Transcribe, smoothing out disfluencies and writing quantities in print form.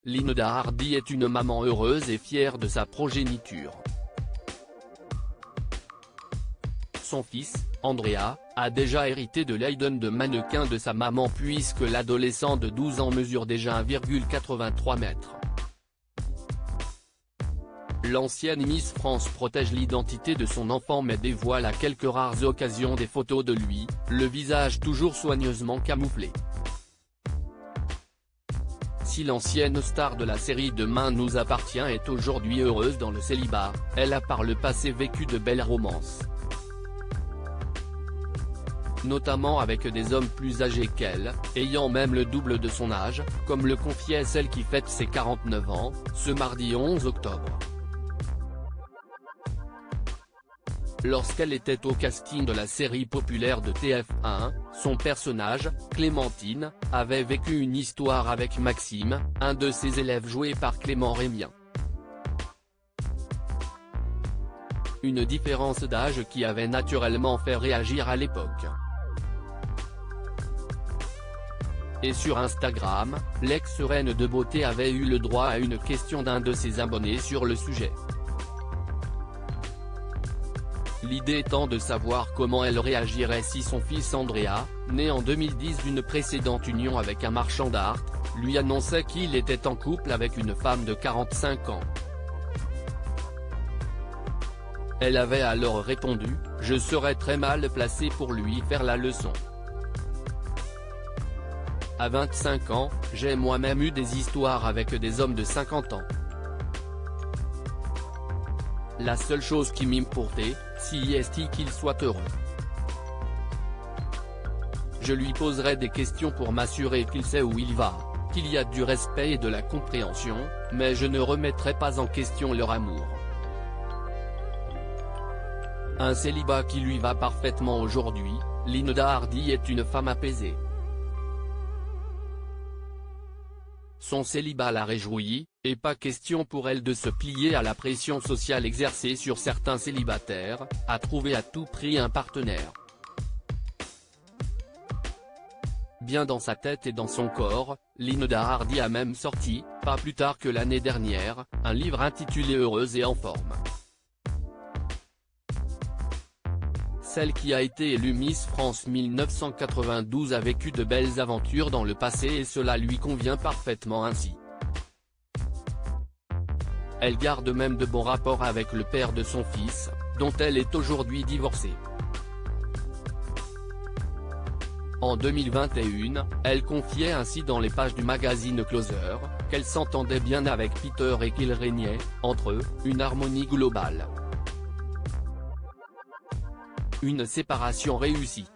Linda Hardy est une maman heureuse et fière de sa progéniture. Son fils, Andrea, a déjà hérité de l'Aiden de mannequin de sa maman puisque l'adolescent de 12 ans mesure déjà 1,83 m. L'ancienne Miss France protège l'identité de son enfant mais dévoile à quelques rares occasions des photos de lui, le visage toujours soigneusement camouflé. Si l'ancienne star de la série Demain nous appartient est aujourd'hui heureuse dans le célibat, elle a par le passé vécu de belles romances. Notamment avec des hommes plus âgés qu'elle, ayant même le double de son âge, comme le confiait celle qui fête ses 49 ans, ce mardi 11 octobre. Lorsqu'elle était au casting de la série populaire de TF1, son personnage, Clémentine, avait vécu une histoire avec Maxime, un de ses élèves joué par Clément Rémien. Une différence d'âge qui avait naturellement fait réagir à l'époque. Et sur Instagram, l'ex-reine de beauté avait eu le droit à une question d'un de ses abonnés sur le sujet. L'idée étant de savoir comment elle réagirait si son fils Andrea, né en 2010 d'une précédente union avec un marchand d'art, lui annonçait qu'il était en couple avec une femme de 45 ans. Elle avait alors répondu « Je serais très mal placée pour lui faire la leçon. À 25 ans, j'ai moi-même eu des histoires avec des hommes de 50 ans. La seule chose qui m'importait, si est qu'il soit heureux. Je lui poserai des questions pour m'assurer qu'il sait où il va, qu'il y a du respect et de la compréhension, mais je ne remettrai pas en question leur amour. Un célibat qui lui va parfaitement aujourd'hui, Linda Hardy est une femme apaisée. Son célibat la réjouit, et pas question pour elle de se plier à la pression sociale exercée sur certains célibataires, à trouver à tout prix un partenaire. Bien dans sa tête et dans son corps, Linda Hardy a même sorti, pas plus tard que l'année dernière, un livre intitulé Heureuse et en forme. Celle qui a été élue Miss France 1992 a vécu de belles aventures dans le passé et cela lui convient parfaitement ainsi. Elle garde même de bons rapports avec le père de son fils, dont elle est aujourd'hui divorcée. En 2021, elle confiait ainsi dans les pages du magazine Closer, qu'elle s'entendait bien avec Peter et qu'il régnait, entre eux, une harmonie globale. Une séparation réussie.